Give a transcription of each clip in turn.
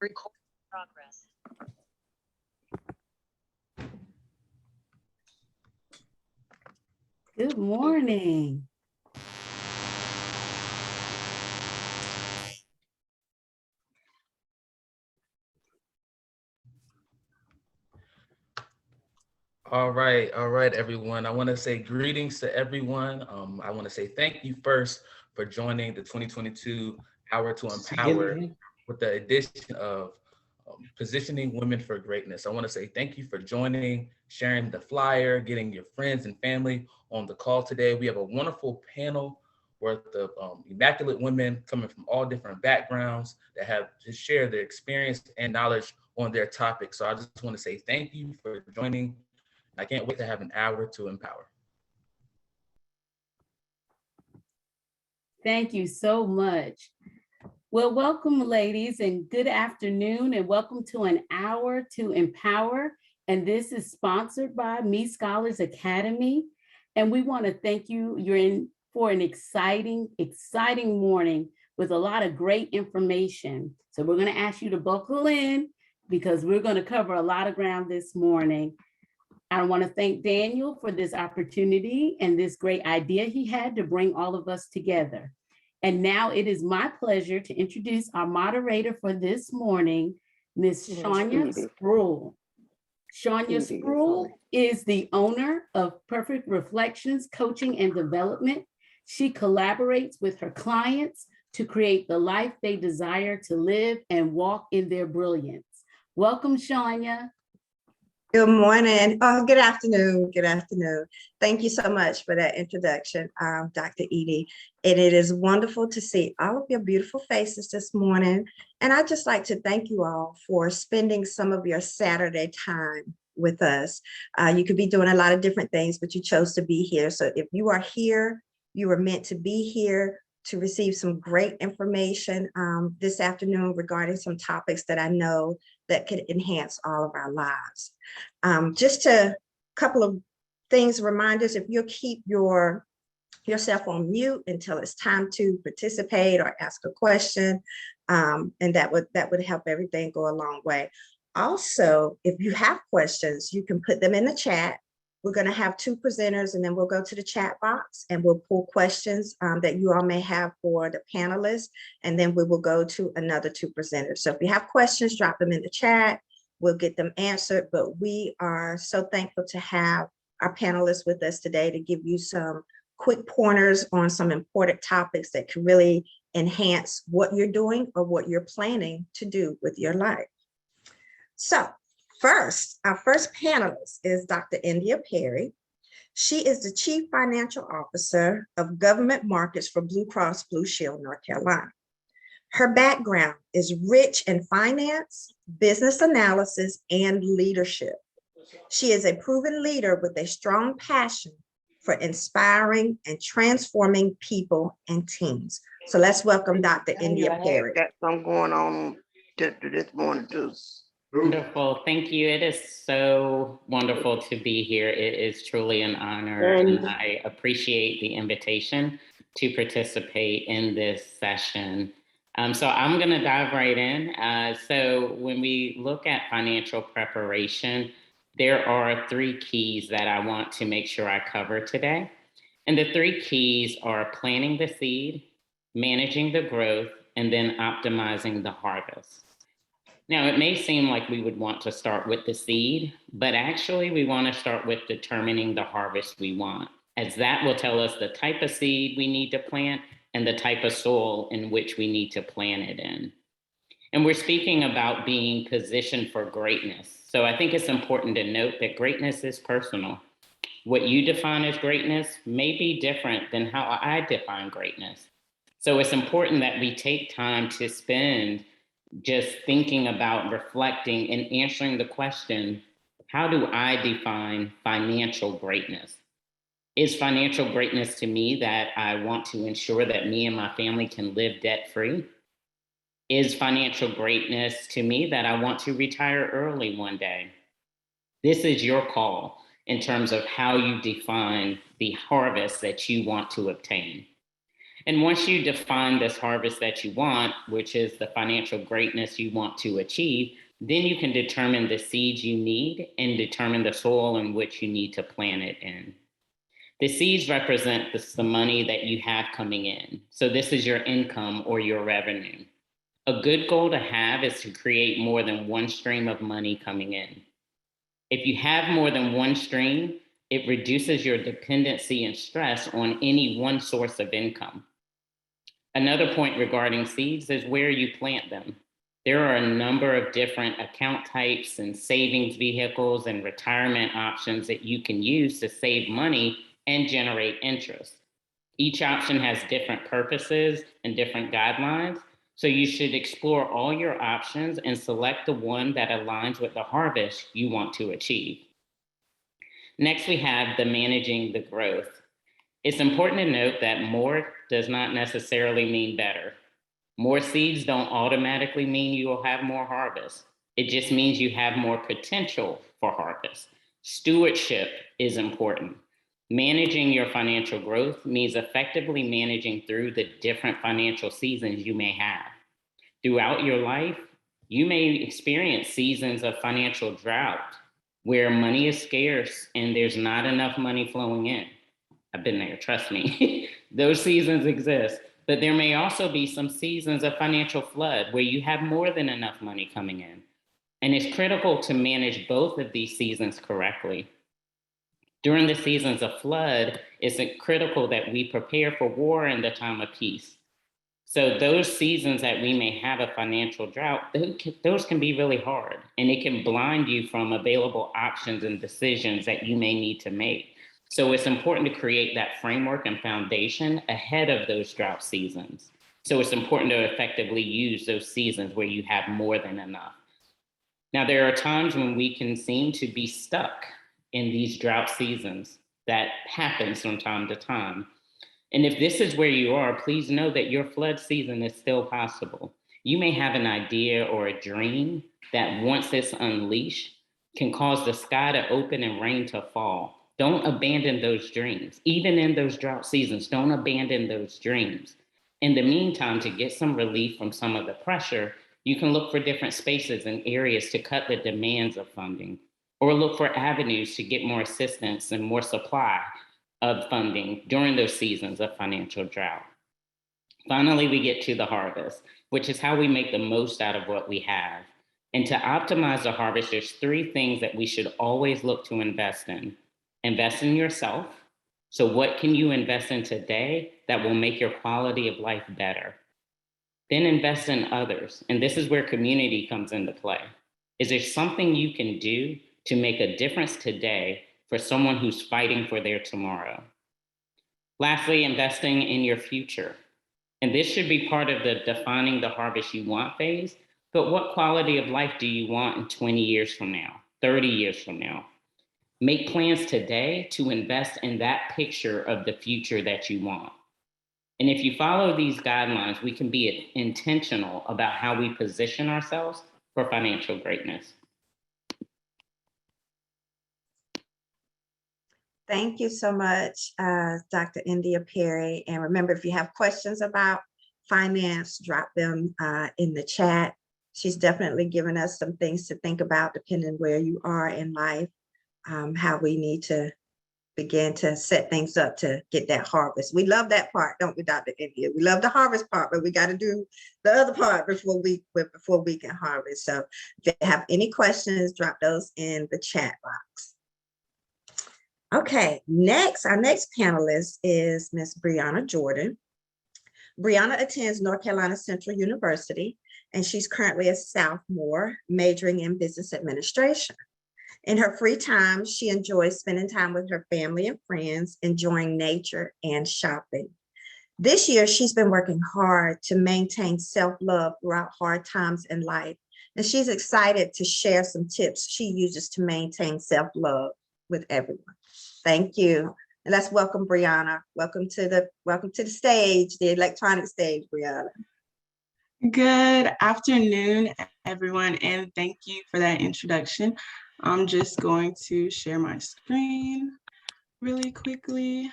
Record progress. Good morning. All right, everyone. I want to say greetings to everyone. I want to say thank you first for joining the 2022 Hour to Empower with the addition of Positioning Women for Greatness. I want to say thank you for joining, sharing the flyer, getting your friends and family on the call today. We have a wonderful panel worth of immaculate women coming from all different backgrounds that have just shared their experience and knowledge on their topic. So I just want to say thank you for joining. I can't wait to have an hour to empower. Thank you so much. Well, welcome, ladies, and good afternoon, and welcome to an hour to empower. And this is sponsored by Me Scholars Academy. And we want to thank you. You're in for an exciting morning with a lot of great information. So we're going to ask you to buckle in because we're going to cover a lot of ground this morning. I want to thank Daniel for this opportunity and this great idea he had to bring all of us together. And now it is my pleasure to introduce our moderator for this morning, Ms. Shania Sproul. Shania Sproul is the owner of Perfect Reflections Coaching and Development. She collaborates with her clients to create the life they desire to live and walk in their brilliance. Welcome, Shania. Good morning. Oh, good afternoon. Good afternoon. Thank you so much for that introduction, Dr. Edie. And it is wonderful to see all of your beautiful faces this morning. And I'd just like to thank you all for spending some of your Saturday time with us. You could be doing a lot of different things, but you chose to be here. So if you are here, you were meant to be here to receive some great information this afternoon regarding some topics that I know that could enhance all of our lives. Just a couple of things, reminders, if you'll keep yourself on mute until it's time to participate or ask a question, and that would help everything go a long way. Also, if you have questions, you can put them in the chat. We're going to have two presenters, and then we'll go to the chat box and we'll pull questions that you all may have for the panelists, and then we will go to another two presenters. So if you have questions, drop them in the chat. We'll get them answered, but we are so thankful to have our panelists with us today to give you some quick pointers on some important topics that can really enhance what you're doing or what you're planning to do with your life. So, first, our first panelist is Dr. Endya Perry. She is the Chief Financial Officer of Government Markets for Blue Cross Blue Shield, North Carolina. Her background is rich in finance, business analysis, and leadership. She is a proven leader with a strong passion for inspiring and transforming people and teams. So let's welcome Dr. Endya Perry. Got something going on this morning too. Wonderful. Thank you. It is so wonderful to be here. It is truly an honor, and I appreciate the invitation to participate in this session. So I'm going to dive right in. So when we look at financial preparation, there are three keys that I want to make sure I cover today. And the three keys are planting the seed, managing the growth, and then optimizing the harvest. Now, it may seem like we would want to start with the seed, but actually we want to start with determining the harvest we want, as that will tell us the type of seed we need to plant and the type of soil in which we need to plant it in. And we're speaking about being positioned for greatness. So I think it's important to note that greatness is personal. What you define as greatness may be different than how I define greatness. So it's important that we take time to spend just thinking about, reflecting, and answering the question, how do I define financial greatness? Is financial greatness to me that I want to ensure that me and my family can live debt-free? Is financial greatness to me that I want to retire early one day? This is your call in terms of how you define the harvest that you want to obtain. And once you define this harvest that you want, which is the financial greatness you want to achieve, then you can determine the seeds you need and determine the soil in which you need to plant it in. The seeds represent the money that you have coming in. So this is your income or your revenue. A good goal to have is to create more than one stream of money coming in. If you have more than one stream, it reduces your dependency and stress on any one source of income. Another point regarding seeds is where you plant them. There are a number of different account types and savings vehicles and retirement options that you can use to save money and generate interest. Each option has different purposes and different guidelines, so you should explore all your options and select the one that aligns with the harvest you want to achieve. Next, we have the managing the growth. It's important to note that more does not necessarily mean better. More seeds don't automatically mean you will have more harvest. It just means you have more potential for harvest. Stewardship is important. Managing your financial growth means effectively managing through the different financial seasons you may have. Throughout your life, you may experience seasons of financial drought where money is scarce and there's not enough money flowing in. I've been there, trust me. Those seasons exist, but there may also be some seasons of financial flood where you have more than enough money coming in. And it's critical to manage both of these seasons correctly. During the seasons of flood, it's critical that we prepare for war in the time of peace. So those seasons that we may have a financial drought, those can be really hard, and it can blind you from available options and decisions that you may need to make. So it's important to create that framework and foundation ahead of those drought seasons. So it's important to effectively use those seasons where you have more than enough. Now, there are times when we can seem to be stuck in these drought seasons. That happens from time to time. And if this is where you are, please know that your flood season is still possible. You may have an idea or a dream that once it's unleashed can cause the sky to open and rain to fall. Don't abandon those dreams. Even in those drought seasons, don't abandon those dreams. In the meantime, to get some relief from some of the pressure, you can look for different spaces and areas to cut the demands of funding, or look for avenues to get more assistance and more supply of funding during those seasons of financial drought. Finally, we get to the harvest, which is how we make the most out of what we have. And to optimize the harvest, there's 3 things that we should always look to invest in. Invest in yourself. So what can you invest in today that will make your quality of life better? Then invest in others. And this is where community comes into play. Is there something you can do to make a difference today for someone who's fighting for their tomorrow? Lastly, investing in your future. And this should be part of the defining the harvest you want phase, but what quality of life do you want in 20 years from now, 30 years from now? Make plans today to invest in that picture of the future that you want. And if you follow these guidelines, we can be intentional about how we position ourselves for financial greatness. Thank you so much, Dr.Endya Perry. And remember, if you have questions about finance, drop them in the chat. She's definitely given us some things to think about depending where you are in life, how we need to begin to set things up to get that harvest. We love that part, don't we, Dr. Endya? We love the harvest part, but we got to do the other part before we can harvest. So if you have any questions, drop those in the chat box. Okay, our next panelist is Ms. Brianna Jordan. Brianna attends North Carolina Central University, and she's currently a sophomore majoring in business administration. In her free time, she enjoys spending time with her family and friends, enjoying nature and shopping. This year, she's been working hard to maintain self-love throughout hard times in life, and she's excited to share some tips she uses to maintain self-love with everyone. Thank you. And let's welcome Brianna. Welcome to the stage, the electronic stage, Brianna. Good afternoon, everyone, and thank you for that introduction. I'm just going to share my screen really quickly.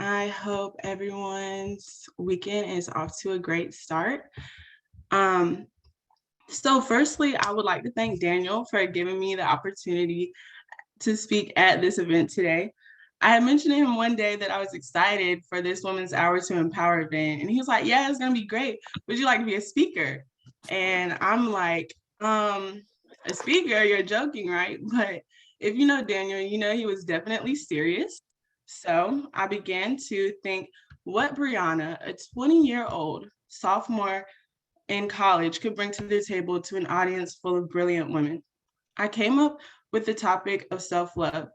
I hope everyone's weekend is off to a great start. So firstly, I would like to thank Daniel for giving me the opportunity to speak at this event today. I had mentioned to him one day that I was excited for this Women's Hour to Empower event. And he was like, yeah, it's gonna be great. Would you like to be a speaker? And I'm like, a speaker, you're joking, right? But if you know Daniel, you know he was definitely serious. So I began to think what Brianna, a 20-year-old sophomore in college, could bring to the table to an audience full of brilliant women. I came up with the topic of self-love.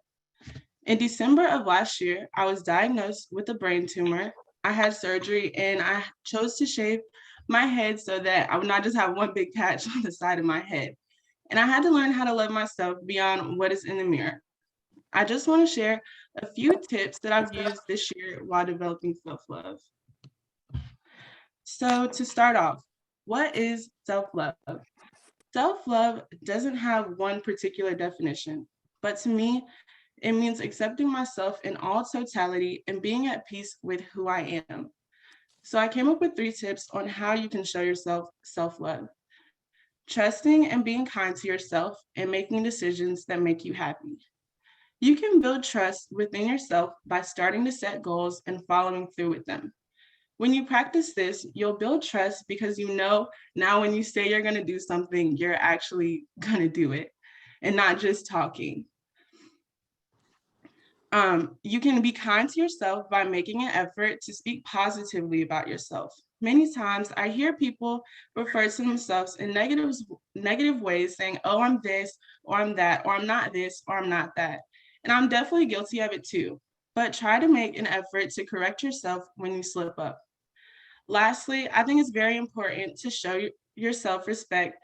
In December of last year, I was diagnosed with a brain tumor. I had surgery and I chose to shave my head so that I would not just have one big patch on the side of my head. And I had to learn how to love myself beyond what is in the mirror. I just want to share a few tips that I've used this year while developing self-love. So to start off, what is self-love? Self-love doesn't have one particular definition, but to me, it means accepting myself in all totality and being at peace with who I am. So I came up with 3 tips on how you can show yourself self-love. Trusting and being kind to yourself and making decisions that make you happy. You can build trust within yourself by starting to set goals and following through with them. When you practice this, you'll build trust because you know now when you say you're going to do something, you're actually going to do it and not just talking. You can be kind to yourself by making an effort to speak positively about yourself. Many times I hear people refer to themselves in negative ways saying, oh, I'm this, or I'm that, or I'm not this, or I'm not that. And I'm definitely guilty of it too. But try to make an effort to correct yourself when you slip up. Lastly, I think it's very important to show your self-respect.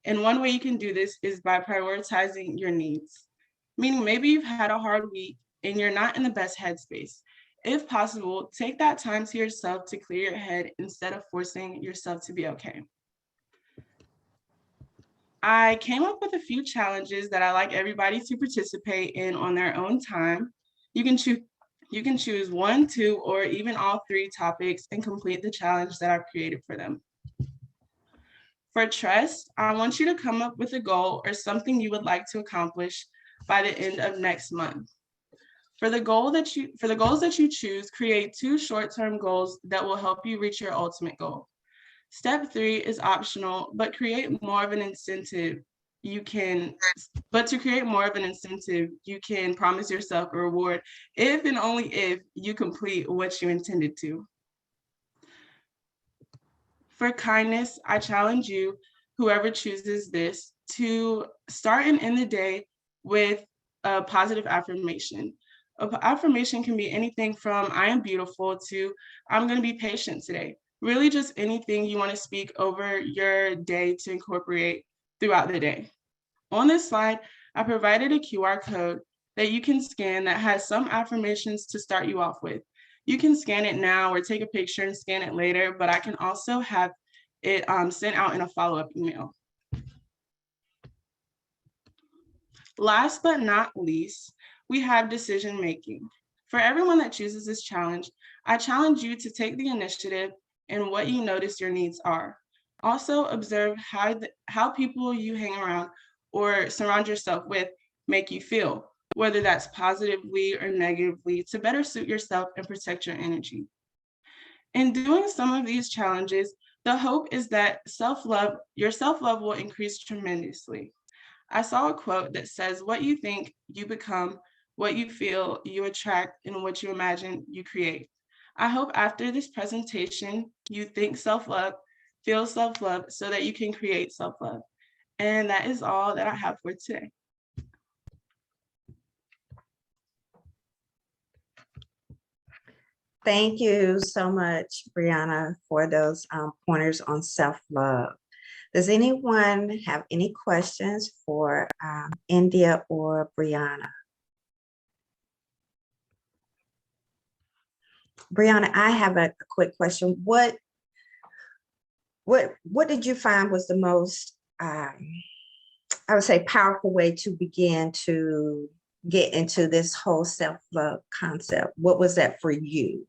And one way you can do this is by prioritizing your needs. Meaning maybe you've had a hard week and you're not in the best headspace. If possible, take that time to yourself to clear your head instead of forcing yourself to be okay. I came up with a few challenges that I like everybody to participate in on their own time. You can choose 1, 2, or even all 3 topics and complete the challenge that I've created for them. For trust, I want you to come up with a goal or something you would like to accomplish by the end of next month. For the goals that you choose, create 2 short-term goals that will help you reach your ultimate goal. Step 3 is optional, but to create more of an incentive, you can promise yourself a reward if and only if you complete what you intended to. For kindness, I challenge you, whoever chooses this, to start and end the day with a positive affirmation. An affirmation can be anything from I am beautiful to I'm going to be patient today. Really just anything you want to speak over your day to incorporate throughout the day. On this slide, I provided a QR code that you can scan that has some affirmations to start you off with. You can scan it now or take a picture and scan it later, but I can also have it sent out in a follow-up email. Last but not least, we have decision making. For everyone that chooses this challenge, I challenge you to take the initiative in what you notice your needs are. Also observe how people you hang around or surround yourself with make you feel, whether that's positively or negatively, to better suit yourself and protect your energy. In doing some of these challenges, the hope is that your self-love will increase tremendously. I saw a quote that says, what you think, you become, what you feel, you attract, and what you imagine, you create. I hope after this presentation, you think self-love, feel self-love, so that you can create self-love. And that is all that I have for today. Thank you so much, Brianna, for those pointers on self-love. Does anyone have any questions for Endya or Brianna? Brianna, I have a quick question. What did you find was the most, I would say, powerful way to begin to get into this whole self-love concept? What was that for you?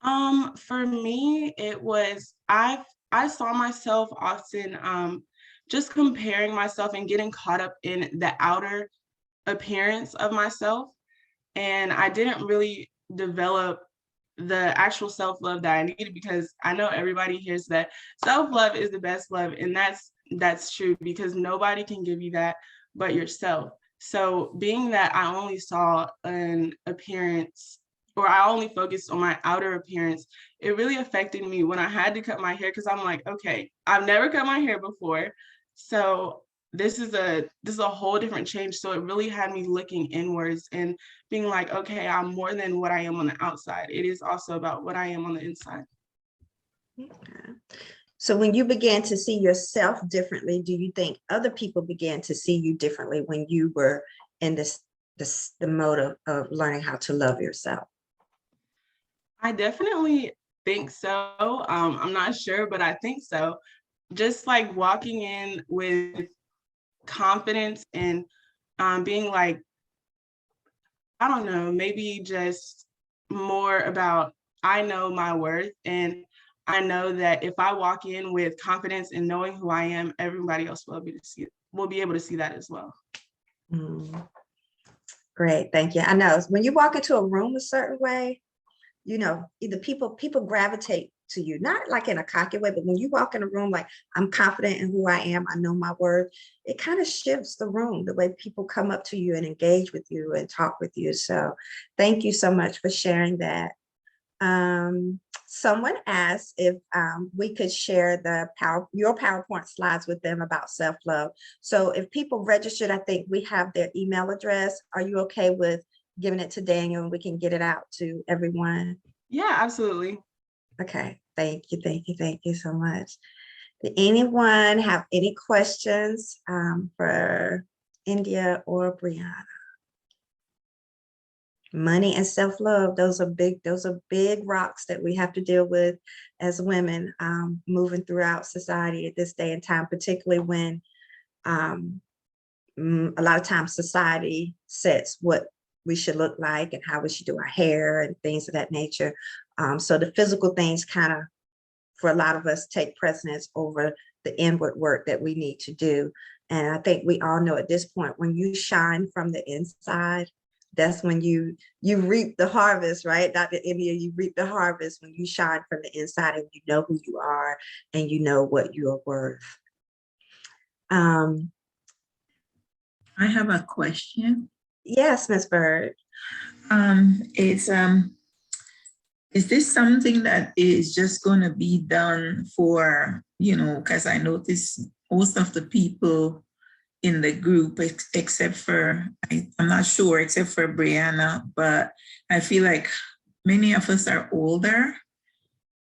For me, it was I saw myself often just comparing myself and getting caught up in the outer appearance of myself. And I didn't really develop the actual self-love that I needed, because I know everybody hears that self-love is the best love. And that's true, because nobody can give you that but yourself. So being that I only saw an appearance, or I only focused on my outer appearance, it really affected me when I had to cut my hair, because I'm like, okay, I've never cut my hair before. So this is a whole different change. So it really had me looking inwards and being like, okay, I'm more than what I am on the outside. It is also about what I am on the inside. Okay. So when you began to see yourself differently, do you think other people began to see you differently when you were in the mode of learning how to love yourself? I definitely think so. I'm not sure, but I think so. Just like walking in with confidence and being like, I don't know, maybe just more about, I know my worth, and I know that if I walk in with confidence and knowing who I am, everybody else will be able to see that as well. Mm. Great, thank you. I know when you walk into a room a certain way, either people gravitate to you, not like in a cocky way, but when you walk in a room like, I'm confident in who I am, I know my worth, it kind of shifts the room, the way people come up to you and engage with you and talk with you. So thank you so much for sharing that. Someone asked if we could share your PowerPoint slides with them about self-love. So if people registered, I think we have their email address. Are you okay with giving it to Daniel and we can get it out to everyone? Yeah, absolutely. Okay, thank you so much. Did anyone have any questions for Endya or Brianna? Money and self-love, those are big rocks that we have to deal with as women moving throughout society at this day and time, particularly when a lot of times society sets what we should look like and how we should do our hair and things of that nature. So the physical things kind of, for a lot of us, take precedence over the inward work that we need to do. And I think we all know at this point, when you shine from the inside, that's when you reap the harvest, right? Dr.Endya, you reap the harvest when you shine from the inside and you know who you are and you know what you are worth. I have a question. Yes, Ms. Bird. Is this something that is just going to be done for, because I notice most of the people in the group, except for, I'm not sure, except for Brianna, but I feel like many of us are older.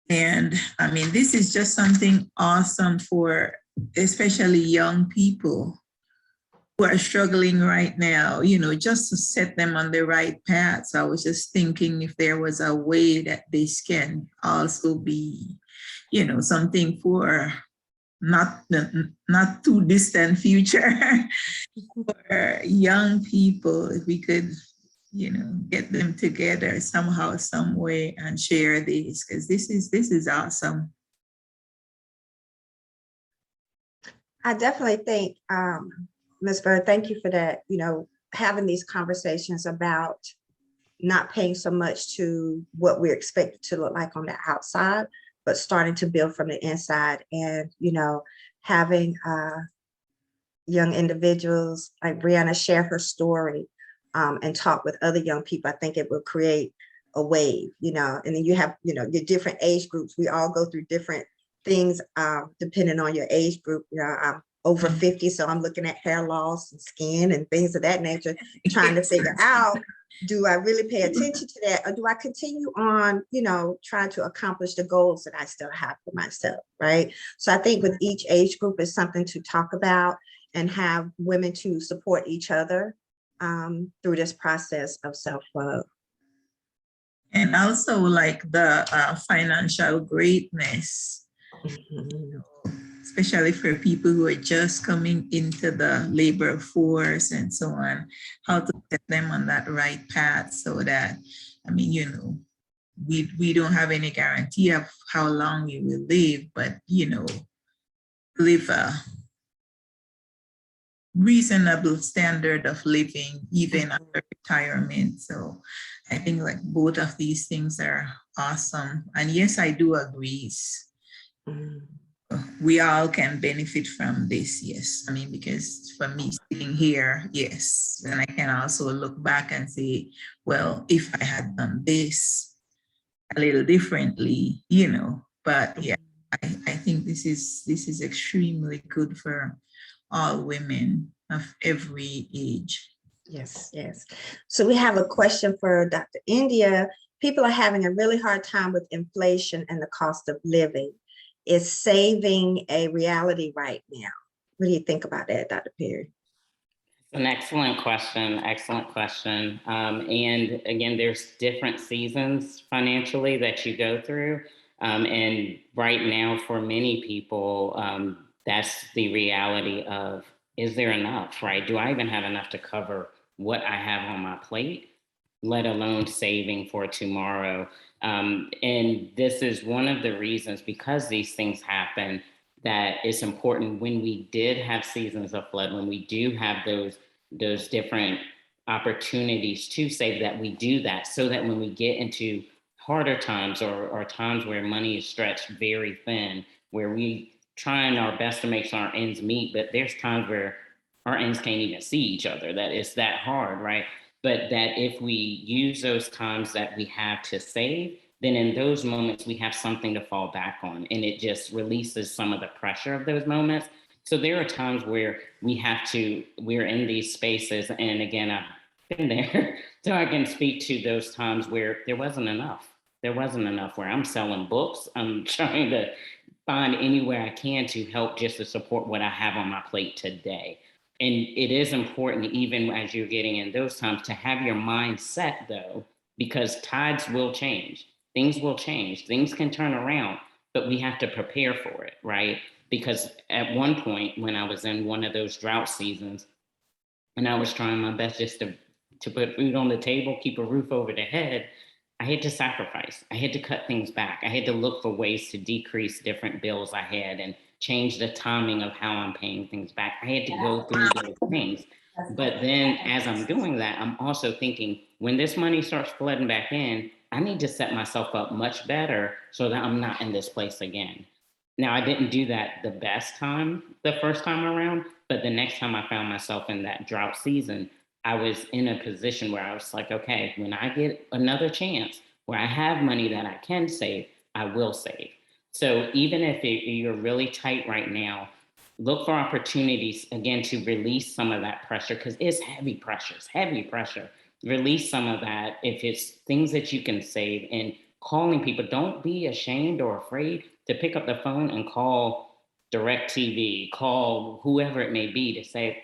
And I mean, this is just something awesome for especially young people who are struggling right now, just to set them on the right path. So I was just thinking if there was a way that this can also be, something for not too distant future for young people, if we could, get them together somehow, some way and share this, because this is awesome. I definitely think, Ms. Bird, thank you for that, having these conversations about not paying so much to what we're expected to look like on the outside, but starting to build from the inside, and, having young individuals like Brianna share her story and talk with other young people. I think it will create a wave, and then you have, your different age groups. We all go through different things depending on your age group. I'm over 50, so I'm looking at hair loss and skin and things of that nature, trying to figure out, do I really pay attention to that, or do I continue on, trying to accomplish the goals that I still have for myself, right? So I think with each age group is something to talk about and have women to support each other through this process of self-love. And also like the financial greatness, especially for people who are just coming into the labor force and so on, how to set them on that right path so that, I mean, you know, we don't have any guarantee of how long you will live, but, you know, live a reasonable standard of living even after retirement. So I think like both of these things are awesome. And yes, I do agree. We all can benefit from this, yes. I mean, because for me sitting here, yes, and I can also look back and say, well, if I had done this a little differently, you know, but yeah, I think this is extremely good for all women of every age. Yes, yes. So we have a question for Dr. Endya. People are having a really hard time with inflation and the cost of living. Is saving a reality right now? What do you think about that, Dr. Perry? An excellent question, excellent question. And again, there's different seasons financially that you go through. And right now, for many people, that's the reality of, is there enough, right? Do I even have enough to cover what I have on my plate, let alone saving for tomorrow? And this is one of the reasons, because these things happen, that it's important when we did have seasons of flood, when we do have those different opportunities to save, that we do that, so that when we get into harder times, or times where money is stretched very thin, where we trying our best to make sure our ends meet, but there's times where our ends can't even see each other, that it's that hard, right? But that if we use those times that we have to save, then in those moments we have something to fall back on, and it just releases some of the pressure of those moments. So there are times where we're in these spaces, and again, I've been there, so I can speak to those times where there wasn't enough. There wasn't enough, where I'm selling books, I'm trying to find any way I can to help just to support what I have on my plate today. And it is important, even as you're getting in those times, to have your mind set, though, because tides will change, things will change, things can turn around, but we have to prepare for it, right? Because at one point, when I was in one of those drought seasons, and I was trying my best just to put food on the table, keep a roof over the head, I had to sacrifice. I had to cut things back. I had to look for ways to decrease different bills I had and change the timing of how I'm paying things back. I had to go through those things. But then as I'm doing that, I'm also thinking, when this money starts flooding back in, I need to set myself up much better so that I'm not in this place again. Now, I didn't do that the best time, the first time around, but the next time I found myself in that drought season, I was in a position where I was like, okay, when I get another chance where I have money that I can save, I will save. So even if you're really tight right now, look for opportunities again to release some of that pressure, because it's heavy pressure, it's heavy pressure. Release some of that if it's things that you can save, and calling people. Don't be ashamed or afraid to pick up the phone and call DirecTV, call whoever it may be, to say,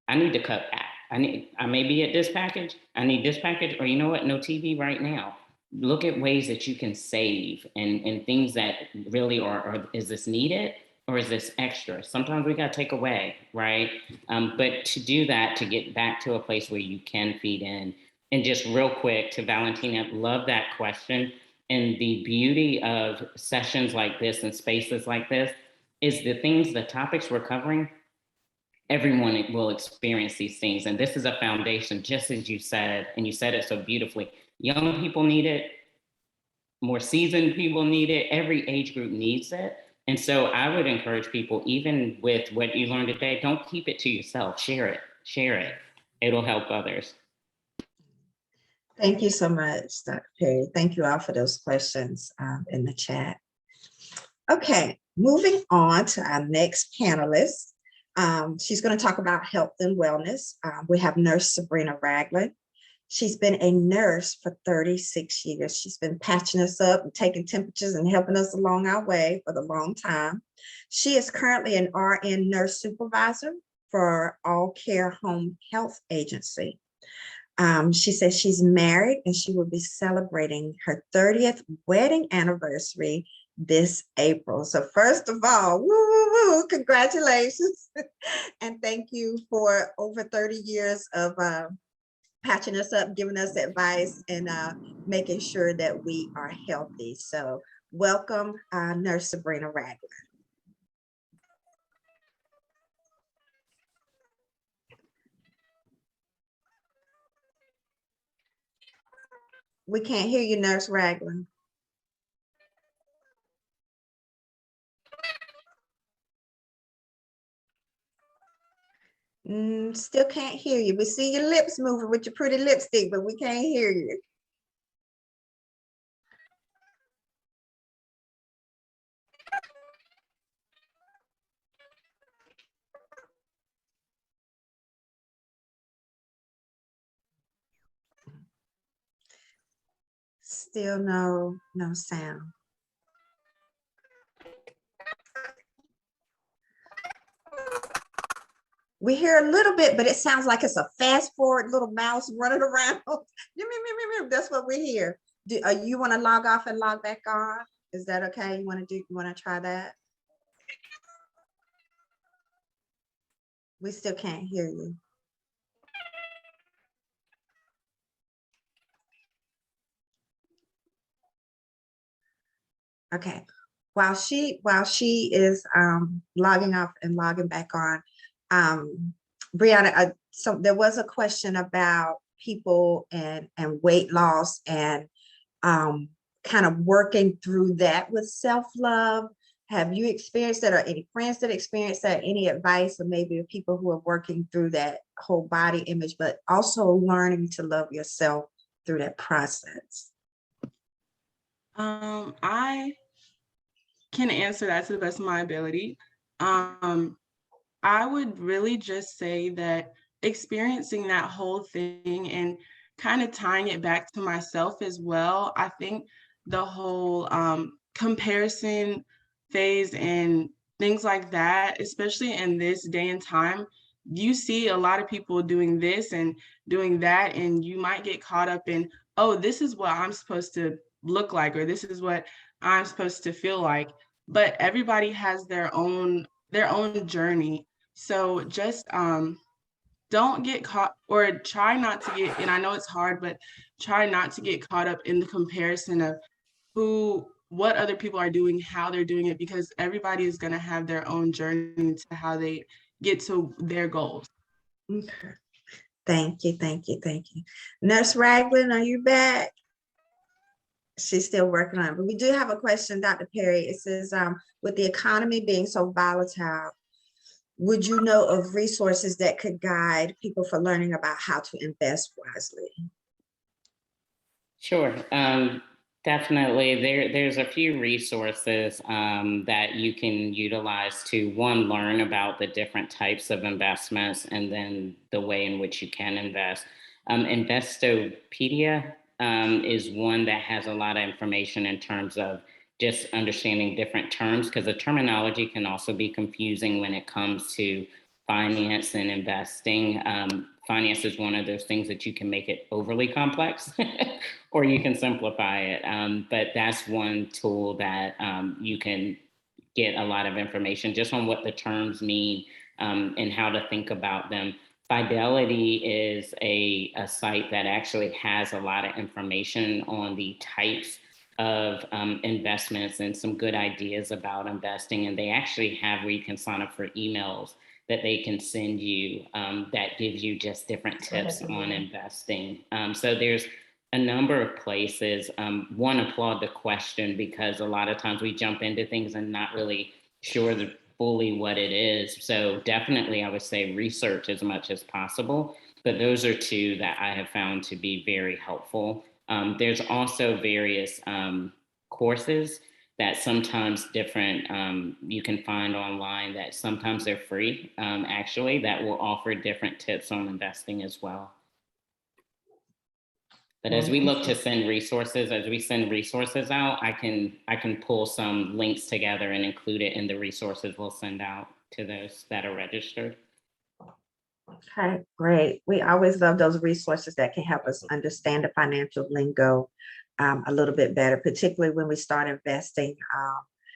I need to cut back. I may be at this package. I need this package, or you know what? No TV right now. Look at ways that you can save, and things that really are is this needed or is this extra? Sometimes we got to take away, right? But to do that, to get back to a place where you can feed in. And just real quick to Valentina, love that question. And the beauty of sessions like this and spaces like this is the topics we're covering, everyone will experience these things. And this is a foundation, just as you said, and you said it so beautifully. Young people need it, more seasoned people need it, every age group needs it. And so I would encourage people, even with what you learned today, don't keep it to yourself, share it. It'll help others. Thank you so much, Dr. Perry. Thank you all for those questions in the chat. Okay, moving on to our next panelist. She's going to talk about health and wellness. We have Nurse Sabrina Ragland. She's been a nurse for 36 years. She's been patching us up and taking temperatures and helping us along our way for the long time. She is currently an RN nurse supervisor for All Care Home Health Agency. She says she's married and she will be celebrating her 30th wedding anniversary this April. So first of all, woo, woo, woo, congratulations. And thank you for over 30 years of patching us up, giving us advice, and making sure that we are healthy. So welcome, Nurse Sabrina Ragland. We can't hear you, Nurse Ragland. Still can't hear you. We see your lips moving with your pretty lipstick, but we can't hear you. Still no sound. We hear a little bit, but it sounds like it's a fast forward little mouse running around. That's what we hear. Do you want to log off and log back on? Is that okay? You want to try that? We still can't hear you. Okay. While she is logging off and logging back on, Brianna, so there was a question about people and weight loss and kind of working through that with self-love. Have you experienced that, or any friends that experienced that? Any advice, or maybe people who are working through that whole body image, but also learning to love yourself through that process? I can answer that to the best of my ability. I would really just say that experiencing that whole thing and kind of tying it back to myself as well, I think the whole comparison phase and things like that, especially in this day and time, you see a lot of people doing this and doing that, and you might get caught up in, oh, this is what I'm supposed to look like, or this is what I'm supposed to feel like. But everybody has their own journey. So just don't get caught, or try not to get, and I know it's hard, but try not to get caught up in the comparison of what other people are doing, how they're doing it, because everybody is going to have their own journey to how they get to their goals. Okay. Thank you. Nurse Ragland, are you back? She's still working on it, but we do have a question, Dr. Perry. It says, with the economy being so volatile, would you know of resources that could guide people for learning about how to invest wisely? Sure. Definitely. There's a few resources that you can utilize to, one, learn about the different types of investments and then the way in which you can invest. Investopedia is one that has a lot of information in terms of just understanding different terms, because the terminology can also be confusing when it comes to finance and investing. Finance is one of those things that you can make it overly complex or you can simplify it. But that's one tool that you can get a lot of information just on what the terms mean and how to think about them. Fidelity is a site that actually has a lot of information on the types of investments and some good ideas about investing. And they actually have where you can sign up for emails that they can send you that gives you just different tips on investing. So there's a number of places. One, applaud the question, because a lot of times we jump into things and not really sure fully what it is. So definitely I would say research as much as possible, but those are two that I have found to be very helpful. There's also various courses that sometimes different you can find online that sometimes they're free, actually, that will offer different tips on investing as well. But as we look to send resources, as we send resources out, I can pull some links together and include it in the resources we'll send out to those that are registered. Okay, great. We always love those resources that can help us understand the financial lingo a little bit better, particularly when we start investing.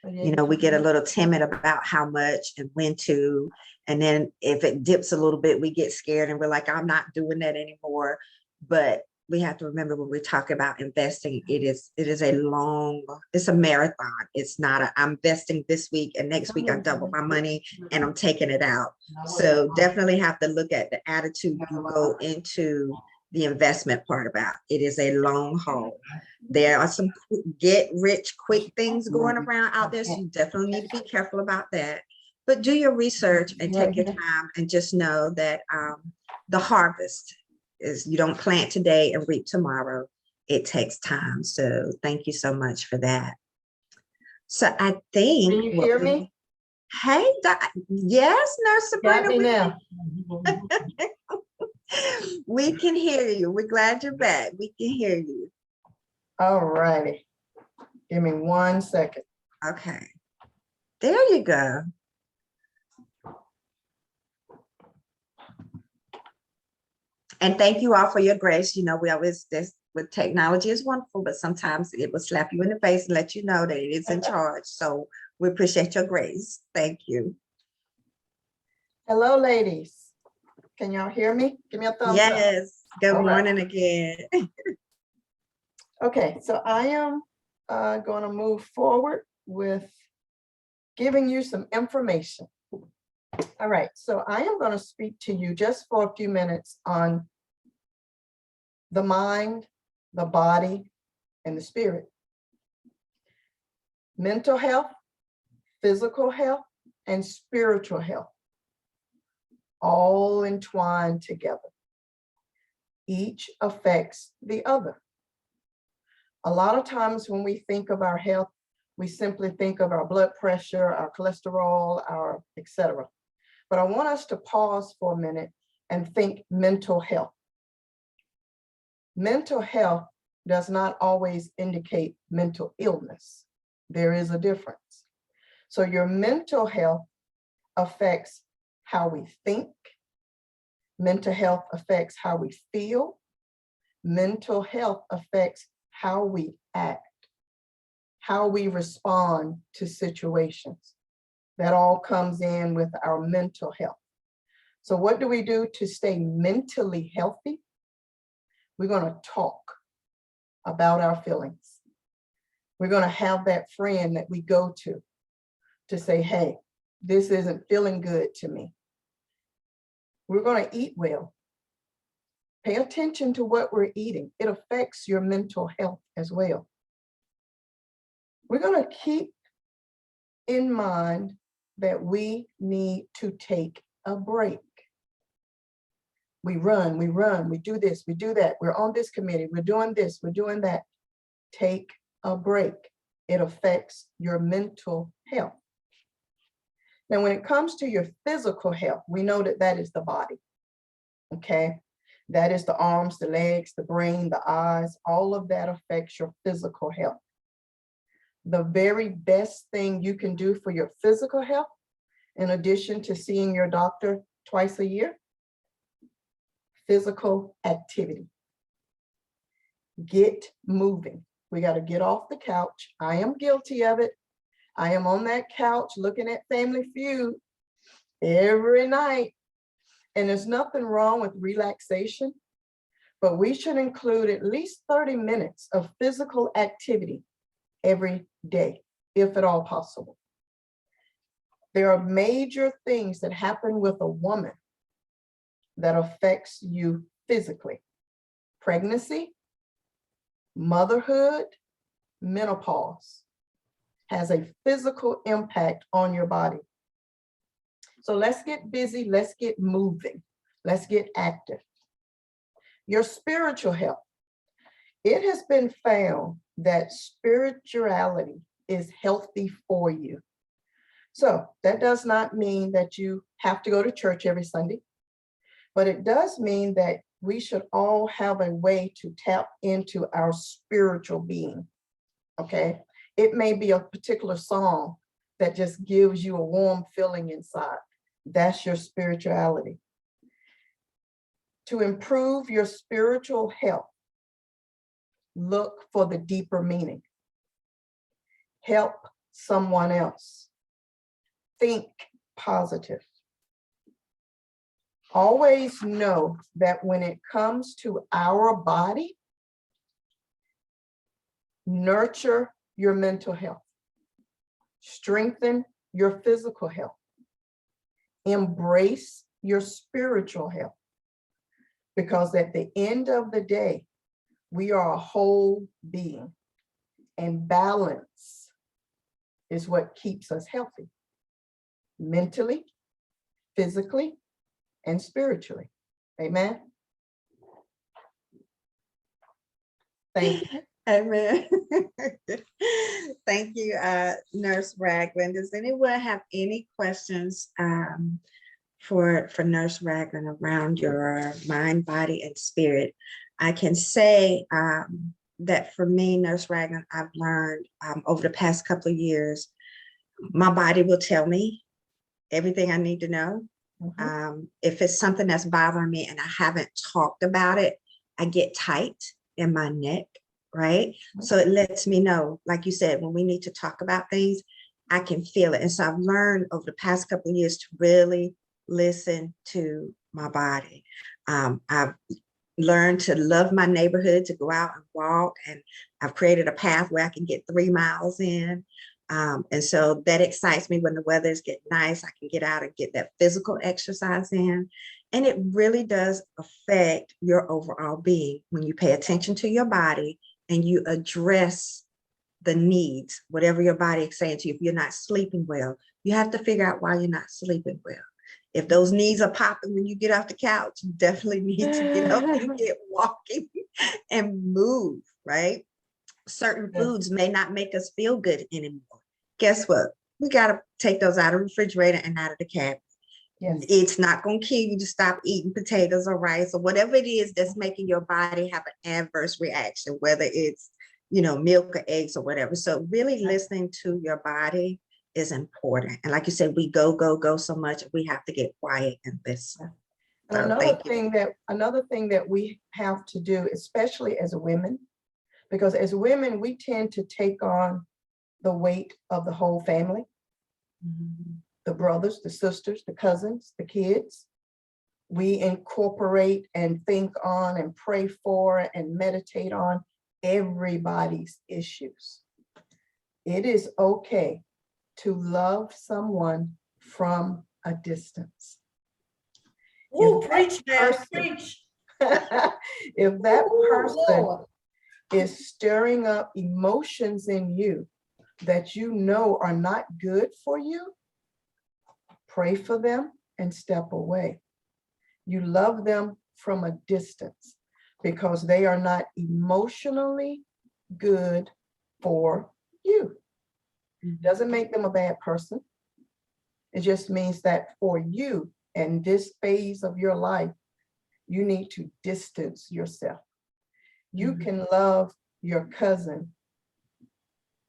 We get a little timid about how much and when to, and then if it dips a little bit, we get scared and we're like, I'm not doing that anymore. But we have to remember when we talk about investing, it's a marathon. It's not I'm investing this week and next week I double my money and I'm taking it out. So definitely have to look at the attitude you go into the investment part about. It is a long haul. There are some get rich quick things going around out there. So you definitely need to be careful about that. But do your research and take your time and just know that the harvest is, you don't plant today and reap tomorrow. It takes time. So thank you so much for that. So I think. Can you hear me? Hey, yes, Nurse Sabrina. Now. We can hear you. We're glad you're back. We can hear you. All righty. Give me 1 second. Okay. There you go. And thank you all for your grace. We always, this with technology is wonderful, but sometimes it will slap you in the face and let you know that it is in charge. So we appreciate your grace. Thank you. Hello, ladies. Can y'all hear me? Give me a thumbs up. Yes. Good All right. morning again. Okay, so I am going to move forward with giving you some information. All right, so I am going to speak to you just for a few minutes on the mind, the body, and the spirit. Mental health, physical health, and spiritual health, all entwined together. Each affects the other. A lot of times when we think of our health, we simply think of our blood pressure, our cholesterol, our etc. But I want us to pause for a minute and think mental health. Mental health does not always indicate mental illness. There is a difference. So your mental health affects how we think. Mental health affects how we feel. Mental health affects how we act, how we respond to situations. That all comes in with our mental health. So what do we do to stay mentally healthy? We're going to talk about our feelings. We're going to have that friend that we go to say, hey, this isn't feeling good to me. We're going to eat well. Pay attention to what we're eating. It affects your mental health as well. We're going to keep in mind that we need to take a break. We run, we do this, we do that. We're on this committee, we're doing this, we're doing that. Take a break. It affects your mental health. Now, when it comes to your physical health, we know that that is the body, okay? That is the arms, the legs, the brain, the eyes, all of that affects your physical health. The very best thing you can do for your physical health, in addition to seeing your doctor twice a year, physical activity. Get moving. We got to get off the couch. I am guilty of it. I am on that couch looking at Family Feud every night. And there's nothing wrong with relaxation, but we should include at least 30 minutes of physical activity every day, if at all possible. There are major things that happen with a woman that affects you physically. Pregnancy, motherhood, menopause has a physical impact on your body. So let's get busy, let's get moving, let's get active. Your spiritual health. It has been found that spirituality is healthy for you. So that does not mean that you have to go to church every Sunday, but it does mean that we should all have a way to tap into our spiritual being, okay? It may be a particular song that just gives you a warm feeling inside. That's your spirituality. To improve your spiritual health, look for the deeper meaning. Help someone else. Think positive. Always know that when it comes to our body, nurture your mental health, strengthen your physical health, embrace your spiritual health, because at the end of the day, we are a whole being, and balance is what keeps us healthy, mentally, physically, and spiritually. Amen. Thank you. Amen. Thank you, Nurse Ragland. Does anyone have any questions for Nurse Ragland around your mind, body, and spirit? I can say that for me, Nurse Ragland, I've learned over the past couple of years, my body will tell me everything I need to know. If it's something that's bothering me and I haven't talked about it, I get tight in my neck, right? So it lets me know, like you said, when we need to talk about things, I can feel it. And so I've learned over the past couple of years to really listen to my body. I've learned to love my neighborhood, to go out and walk, and I've created a path where I can get 3 miles in. And so that excites me when the weathers get nice. I can get out and get that physical exercise in. And it really does affect your overall being when you pay attention to your body and you address the needs, whatever your body is saying to you. If you're not sleeping well, you have to figure out why you're not sleeping well. If those knees are popping when you get off the couch, you definitely need to get up and get walking and move, right? Certain foods may not make us feel good anymore. Guess what? We got to take those out of the refrigerator and out of the cabinet. Yes. It's not going to kill you to stop eating potatoes or rice or whatever it is that's making your body have an adverse reaction, whether it's, milk or eggs or whatever. So really listening to your body is important. And like you said, we go so much, we have to get quiet and listen. And another thing that we have to do, especially as women, because as women, we tend to take on the weight of the whole family, the brothers, the sisters, the cousins, the kids. We incorporate and think on and pray for and meditate on everybody's issues. It is okay to love someone from a distance. Ooh, preach, preach. If that person is stirring up emotions in you that you know are not good for you, pray for them and step away. You love them from a distance because they are not emotionally good for you. Doesn't make them a bad person. It just means that for you and this phase of your life, you need to distance yourself. You can love your cousin,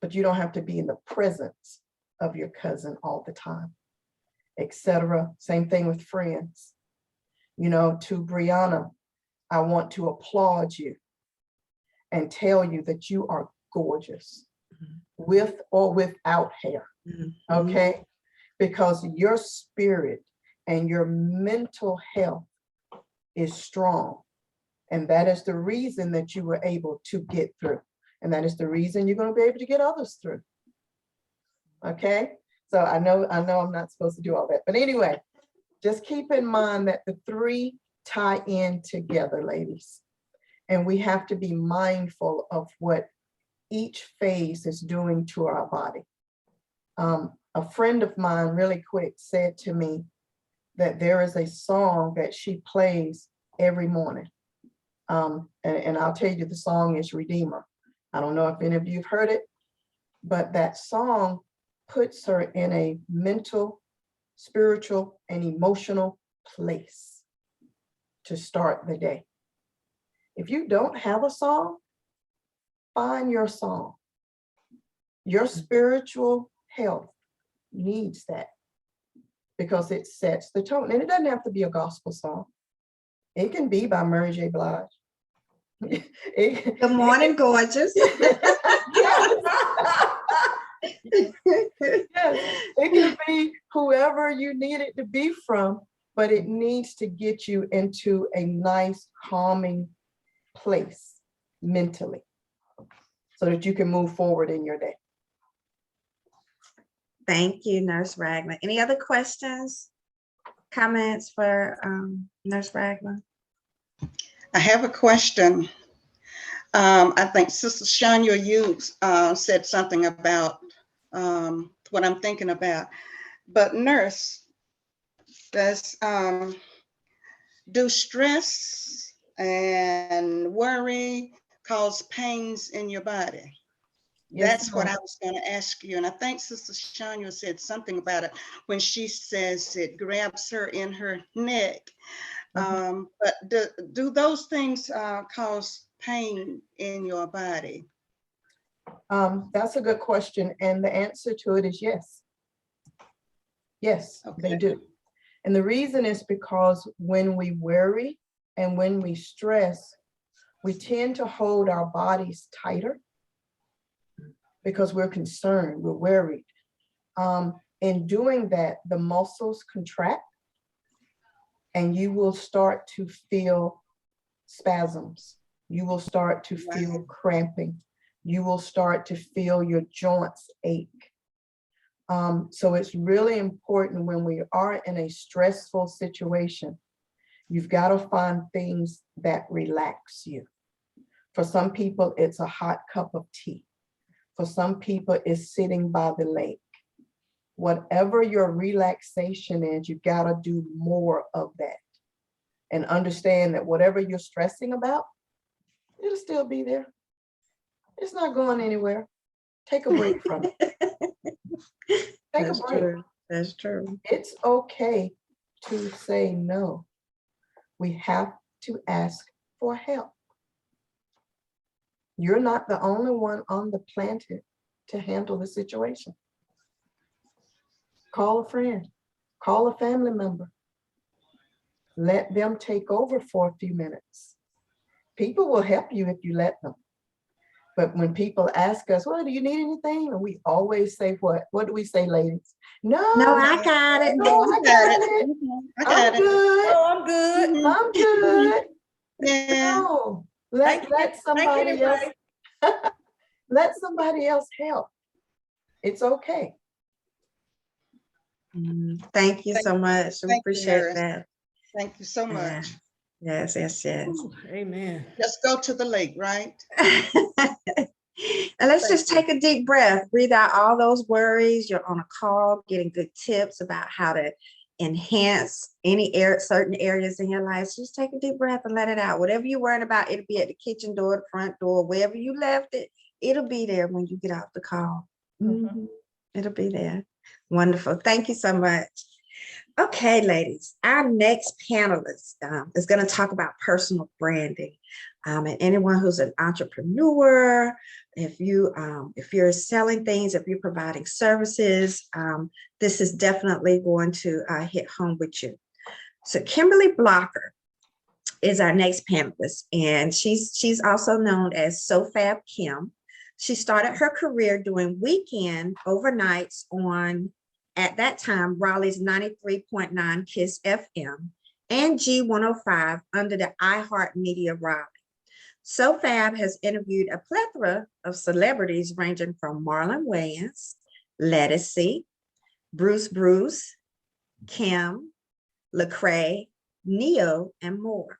but you don't have to be in the presence of your cousin all the time, etc. Same thing with friends. To Brianna, I want to applaud you and tell you that you are gorgeous, with or without hair, okay? Because your spirit and your mental health is strong. And that is the reason that you were able to get through. And that is the reason you're going to be able to get others through. Okay? So I know I'm not supposed to do all that. But anyway, just keep in mind that the 3 tie in together, ladies. And we have to be mindful of what each phase is doing to our body. A friend of mine, really quick, said to me that there is a song that she plays every morning. And I'll tell you, the song is Redeemer. I don't know if any of you have heard it, but that song puts her in a mental, spiritual, and emotional place to start the day. If you don't have a song, find your song. Your spiritual health needs that because it sets the tone. And it doesn't have to be a gospel song. It can be by Mary J. Blige. It- Good morning, gorgeous. Yes, it can be whoever you need it to be from, but it needs to get you into a nice, calming place mentally so that you can move forward in your day. Thank you, Nurse Ragland. Any other questions, comments for Nurse Ragland? I have a question. I think Sister Shania, you said something about what I'm thinking about. But nurse, do stress and worry cause pains in your body? Yes, That's what ma'am. I was going to ask you. And I think Sister Shania said something about it when she says it grabs her in her neck. But do those things cause pain in your body? That's a good question. And the answer to it is yes. Yes, they Okay. do. And the reason is because when we worry and when we stress, we tend to hold our bodies tighter because we're concerned, we're worried. In doing that, the muscles contract and you will start to feel spasms. You will start to feel cramping. You will start to feel your joints ache. So it's really important when we are in a stressful situation, you've got to find things that relax you. For some people, it's a hot cup of tea. For some people, it's sitting by the lake. Whatever your relaxation is, you've got to do more of that. And understand that whatever you're stressing about, it'll still be there. It's not going anywhere. Take a break from it. Take That's a break. true. That's true. It's okay to say no. We have to ask for help. You're not the only one on the planet to handle the situation. Call a friend, call a family member. Let them take over for a few minutes. People will help you if you let them. But when people ask us, well, do you need anything? And we always say what? What do we say, ladies? No, I got it. no, I got it. I got it. Good. Oh, I'm good. Mhm. I'm good. Yeah. No, let somebody else. Let somebody else help. It's okay. Thank you so much. We Thank you, appreciate nurse. that. Thank you so Yeah. much. Yes, yes, yes. Amen. Just go to the lake, right? And let's just take a deep breath, breathe out all those worries. You're on a call, getting good tips about how to enhance certain areas in your life. So just take a deep breath and let it out. Whatever you're worried about, it'll be at the kitchen door, the front door, wherever you left it, it'll be there when you get off the call. It'll be there. Wonderful. Thank you so much. Okay, ladies, our next panelist is going to talk about personal branding. And anyone who's an entrepreneur, if you're selling things, if you're providing services, this is definitely going to hit home with you. So Kimberlee Blocker is our next panelist, and she's also known as SoFab Kim. She started her career doing weekend overnights on, at that time, Raleigh's 93.9 KISS FM and G105 under the iHeartMedia Raleigh. SoFab has interviewed a plethora of celebrities ranging from Marlon Wayans, Lettucey, Bruce, Kim, Lecrae, Neo, and more.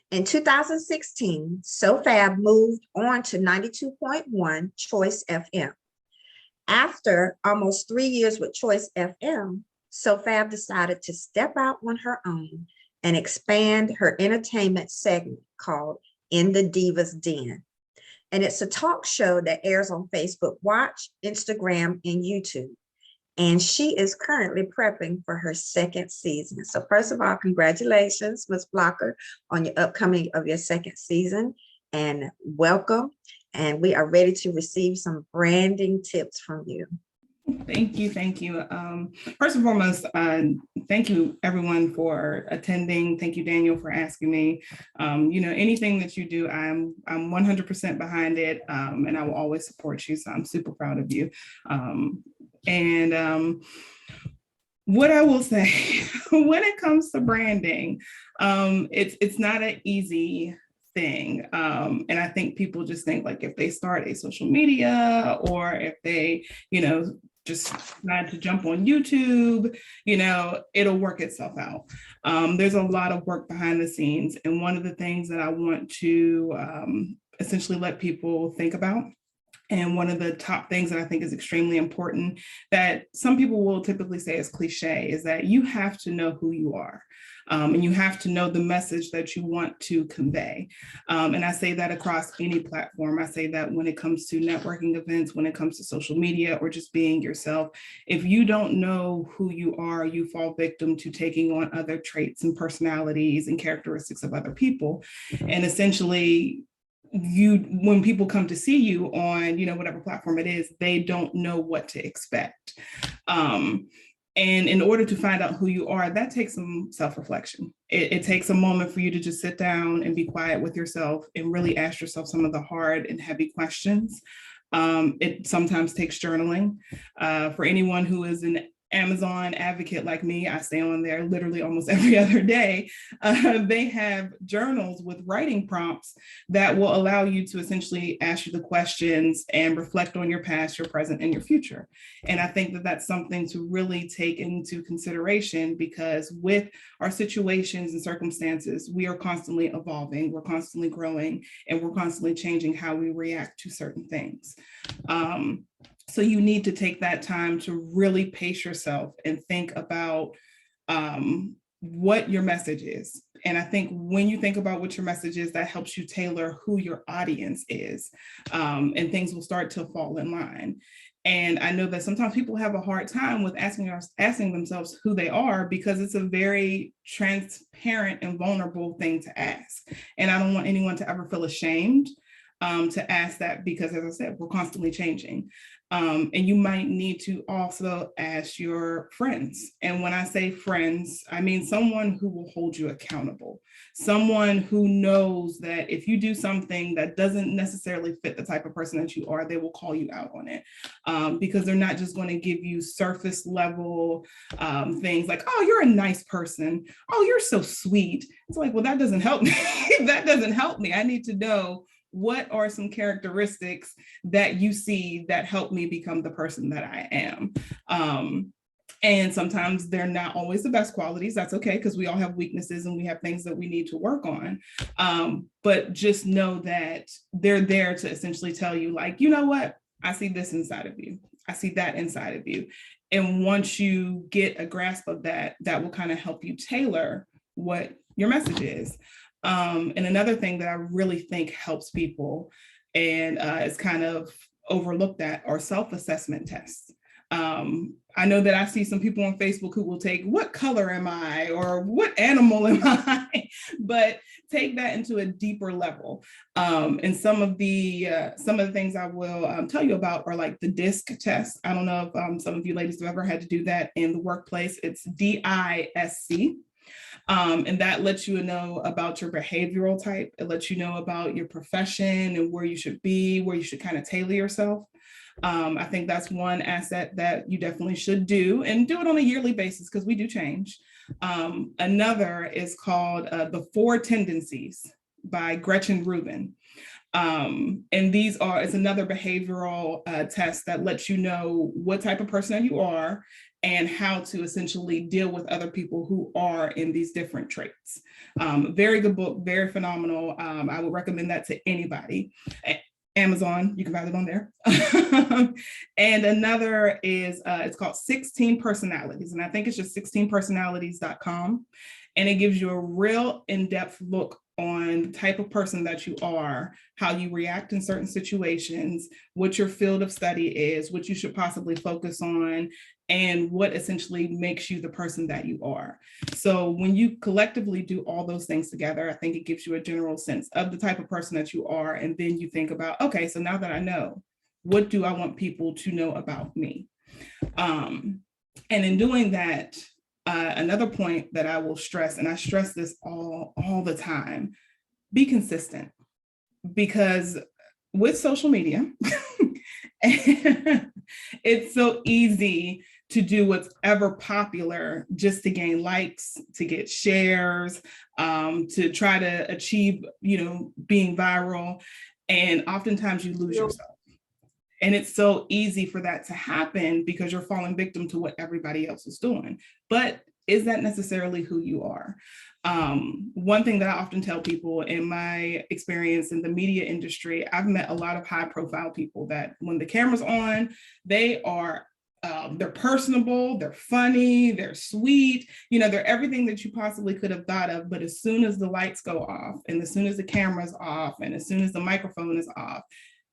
In 2016, SoFab moved on to 92.1 Choice FM. After almost 3 years with Choice FM, SoFab decided to step out on her own and expand her entertainment segment called In the Divas Den. And it's a talk show that airs on Facebook Watch, Instagram, and YouTube. And she is currently prepping for her second season. So first of all, congratulations, Ms. Blocker, on your upcoming of your second season, and welcome. And we are ready to receive some branding tips from you. Thank you. Thank you. First and foremost, thank you everyone for attending. Thank you, Daniel, for asking me. Anything that you do, I'm 100% behind it, and I will always support you. So I'm super proud of you. What I will say, when it comes to branding, it's not an easy thing. And I think people just think like if they start a social media or if they, just decide to jump on YouTube, it'll work itself out. There's a lot of work behind the scenes. And one of the things that I want to essentially let people think about, and one of the top things that I think is extremely important that some people will typically say is cliche is that you have to know who you are. And you have to know the message that you want to convey. And I say that across any platform. I say that when it comes to networking events, when it comes to social media, or just being yourself, if you don't know who you are, you fall victim to taking on other traits and personalities and characteristics of other people. And essentially, when people come to see you on, whatever platform it is, they don't know what to expect. And in order to find out who you are, that takes some self-reflection. It takes a moment for you to just sit down and be quiet with yourself and really ask yourself some of the hard and heavy questions. It sometimes takes journaling. For anyone who is an Amazon advocate like me, I stay on there literally almost every other day. They have journals with writing prompts that will allow you to essentially ask you the questions and reflect on your past, your present, and your future. And I think that that's something to really take into consideration, because with our situations and circumstances, we are constantly evolving, we're constantly growing, and we're constantly changing how we react to certain things. So you need to take that time to really pace yourself and think about what your message is. And I think when you think about what your message is, that helps you tailor who your audience is, and things will start to fall in line. And I know that sometimes people have a hard time with asking themselves who they are, because it's a very transparent and vulnerable thing to ask. And I don't want anyone to ever feel ashamed to ask that, because as I said, we're constantly changing. And you might need to also ask your friends. And when I say friends, I mean someone who will hold you accountable, someone who knows that if you do something that doesn't necessarily fit the type of person that you are, they will call you out on it, because they're not just going to give you surface level things like, oh, you're a nice person. Oh, you're so sweet. It's like, well, that doesn't help me. That doesn't help me. I need to know what are some characteristics that you see that help me become the person that I am. And sometimes they're not always the best qualities. That's okay, because we all have weaknesses and we have things that we need to work on. But just know that they're there to essentially tell you, like, you know what? I see this inside of you. I see that inside of you. And once you get a grasp of that, that will kind of help you tailor what your message is. And another thing that I really think helps people, and is kind of overlooked at, are self-assessment tests. I know that I see some people on Facebook who will take, what color am I, or what animal am I, but take that into a deeper level. And some of the things I will tell you about are like the DISC test. I don't know if some of you ladies have ever had to do that in the workplace. It's DISC. And that lets you know about your behavioral type. It lets you know about your profession and where you should be, where you should kind of tailor yourself. I think that's one asset that you definitely should do, and do it on a yearly basis, because we do change. Another is called The 4 Tendencies by Gretchen Rubin. And it's another behavioral test that lets you know what type of person you are and how to essentially deal with other people who are in these different traits. Very good book, very phenomenal. I would recommend that to anybody. Amazon, you can find it on there. And another is, it's called 16 Personalities. And I think it's just 16personalities.com. And it gives you a real in-depth look on the type of person that you are, how you react in certain situations, what your field of study is, what you should possibly focus on, and what essentially makes you the person that you are. So when you collectively do all those things together, I think it gives you a general sense of the type of person that you are. And then you think about, okay, so now that I know, what do I want people to know about me? And in doing that, another point that I will stress, and I stress this all the time, be consistent. Because with social media, it's so easy to do what's ever popular just to gain likes, to get shares, to try to achieve, being viral. And oftentimes you lose yourself. And it's so easy for that to happen because you're falling victim to what everybody else is doing. But is that necessarily who you are? One thing that I often tell people in my experience in the media industry, I've met a lot of high profile people that when the camera's on, they are they're personable, they're funny, they're sweet, they're everything that you possibly could have thought of. But as soon as the lights go off, and as soon as the camera's off, and as soon as the microphone is off,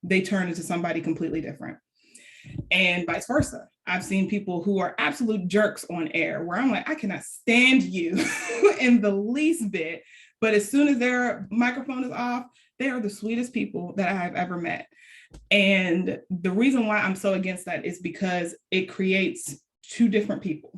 they turn into somebody completely different. And vice versa. I've seen people who are absolute jerks on air where I'm like, I cannot stand you in the least bit. But as soon as their microphone is off, they are the sweetest people that I have ever met. And the reason why I'm so against that is because it creates two different people.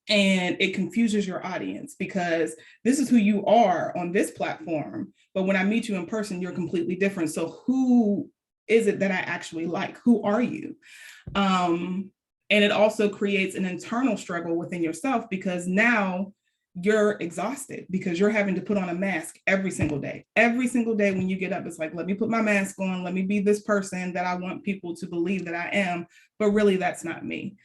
And it confuses your audience because this is who you are on this platform. But when I meet you in person, you're completely different. So who is it that I actually like? Who are you? And it also creates an internal struggle within yourself because now you're exhausted because you're having to put on a mask every single day. Every single day when you get up, it's like, let me put my mask on. Let me be this person that I want people to believe that I am. But really, that's not me.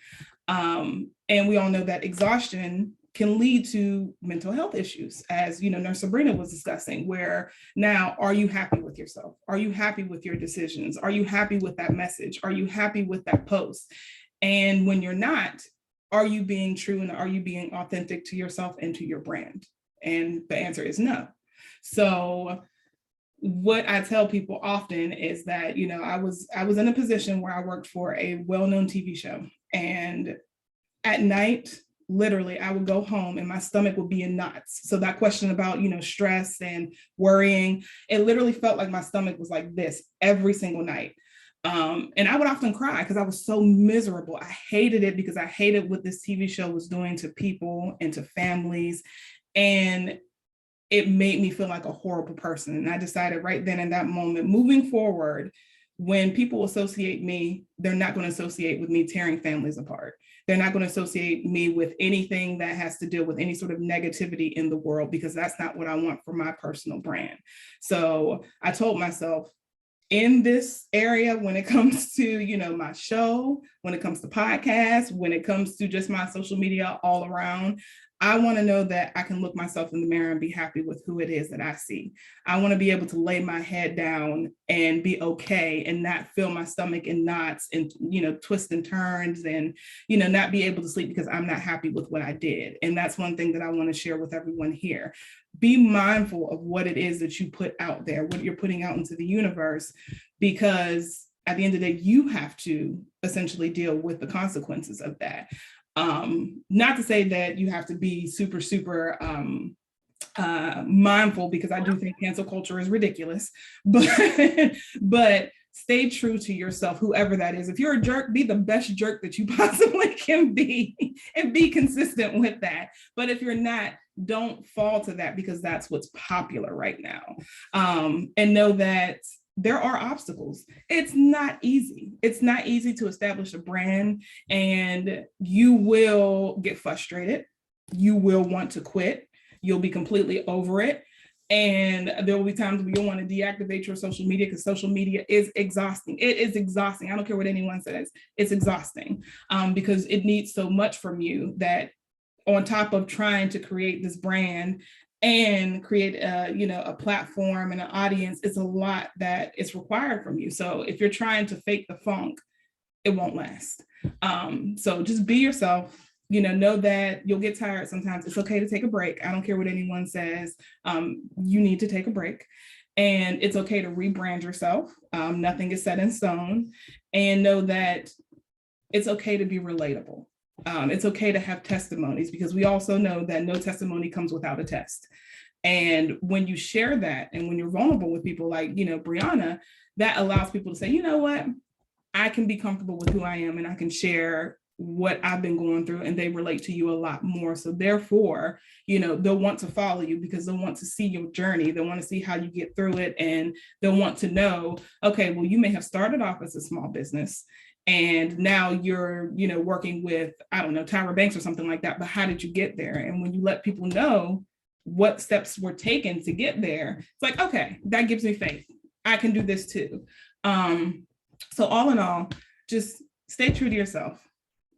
And we all know that exhaustion can lead to mental health issues, as Nurse Sabrina was discussing, where now, are you happy with yourself? Are you happy with your decisions? Are you happy with that message? Are you happy with that post? And when you're not, are you being true and are you being authentic to yourself and to your brand? And the answer is no. So what I tell people often is that, I was in a position where I worked for a well-known TV show, and at night, literally, I would go home and my stomach would be in knots. So that question about, stress and worrying, it literally felt like my stomach was like this every single night. And I would often cry because I was so miserable. I hated it because I hated what this TV show was doing to people and to families. And it made me feel like a horrible person. And I decided right then in that moment, moving forward, when people associate me, they're not going to associate with me tearing families apart. They're not going to associate me with anything that has to do with any sort of negativity in the world, because that's not what I want for my personal brand. So I told myself, in this area, when it comes to, my show, when it comes to podcasts, when it comes to just my social media all around, I want to know that I can look myself in the mirror and be happy with who it is that I see. I want to be able to lay my head down and be okay and not feel my stomach in knots and, twists and turns and, not be able to sleep because I'm not happy with what I did. And that's one thing that I want to share with everyone here. Be mindful of what it is that you put out there, what you're putting out into the universe, because at the end of the day, you have to essentially deal with the consequences of that. Not to say that you have to be super mindful, because I do think cancel culture is ridiculous, but stay true to yourself, whoever that is. If you're a jerk, be the best jerk that you possibly can be and be consistent with that. But if you're not, don't fall to that, because that's what's popular right now. And know that there are obstacles. It's not easy. It's not easy to establish a brand, and you will get frustrated. You will want to quit. You'll be completely over it. And there will be times when you'll want to deactivate your social media, because social media is exhausting. It is exhausting. I don't care what anyone says. It's exhausting because it needs so much from you that, on top of trying to create this brand and create a platform and an audience, it's a lot that is required from you. So if you're trying to fake the funk, it won't last. So just be yourself. Know that you'll get tired sometimes. It's okay to take a break. I don't care what anyone says. You need to take a break, and it's okay to rebrand yourself. Nothing is set in stone, and know that it's okay to be relatable. It's okay to have testimonies, because we also know that no testimony comes without a test. And when you share that, and when you're vulnerable with people like, Brianna, that allows people to say, you know what? I can be comfortable with who I am and I can share what I've been going through, and they relate to you a lot more. So therefore, they'll want to follow you because they'll want to see your journey. They'll want to see how you get through it. And they'll want to know, okay, well, you may have started off as a small business and now you're, working with, I don't know, Tyra Banks or something like that. But how did you get there? And when you let people know what steps were taken to get there, it's like, okay, that gives me faith. I can do this too. So all in all, just stay true to yourself.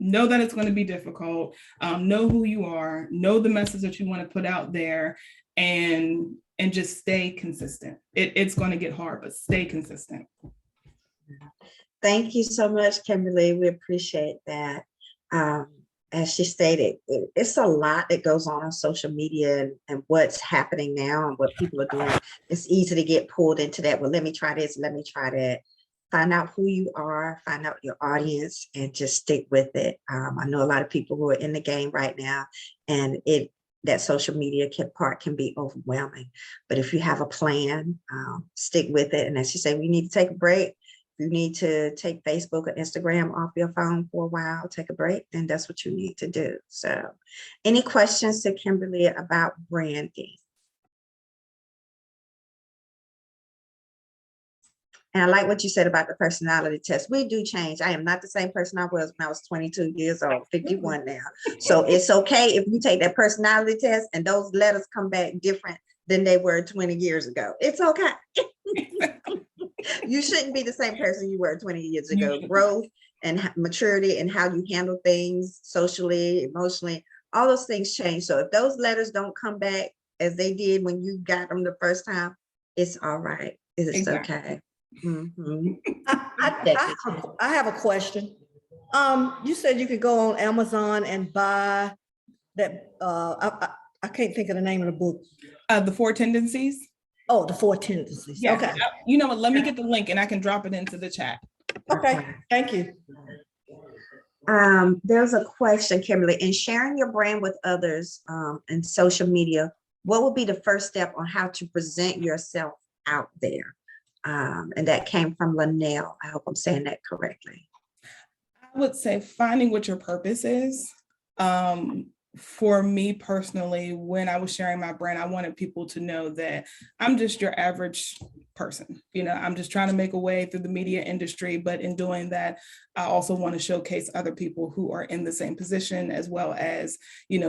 Know that it's going to be difficult. Know who you are. Know the message that you want to put out there, and just stay consistent. It's going to get hard, but stay consistent. Thank you so much, Kimberlee. We appreciate that. As she stated, it's a lot that goes on social media and what's happening now and what people are doing. It's easy to get pulled into that. Well, let me try this, let me try that. Find out who you are, find out your audience, and just stick with it. I know a lot of people who are in the game right now, and that social media part can be overwhelming. But if you have a plan, stick with it. And as you say, we need to take a break. If you need to take Facebook or Instagram off your phone for a while, take a break, then that's what you need to do. So any questions to Kimberlee about branding? And I like what you said about the personality test. We do change. I am not the same person I was when I was 22 years old, 51 now. So it's okay if you take that personality test and those letters come back different than they were 20 years ago. It's okay. You shouldn't be the same person you were 20 years ago. Growth and maturity and how you handle things socially, emotionally, all those things change. So if those letters don't come back as they did when you got them the first time, it's all right. It's okay. Mm-hmm. I have a question. You said you could go on Amazon and buy that. I can't think of the name of the book. The 4 Tendencies. Oh, the 4 Tendencies. Yes. Okay. You know what? Let me get the link and I can drop it into the chat. Okay. Thank you. There's a question, Kimberlee. In sharing your brand with others in social media, what would be the first step on how to present yourself out there? And that came from Linnell. I hope I'm saying that correctly. I would say finding what your purpose is. For me personally, when I was sharing my brand, I wanted people to know that I'm just your average person. I'm just trying to make a way through the media industry, but in doing that, I also want to showcase other people who are in the same position, as well as,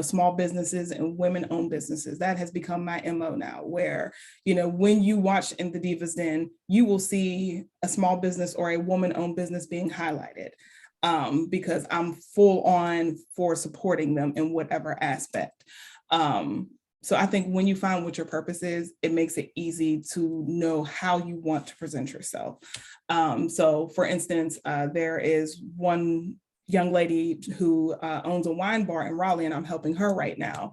small businesses and women-owned businesses. That has become my MO now, where, when you watch In the Divas Den, you will see a small business or a woman-owned business being highlighted. Because I'm full on for supporting them in whatever aspect. So I think when you find what your purpose is, it makes it easy to know how you want to present yourself. So for instance, there is one young lady who owns a wine bar in Raleigh, and I'm helping her right now.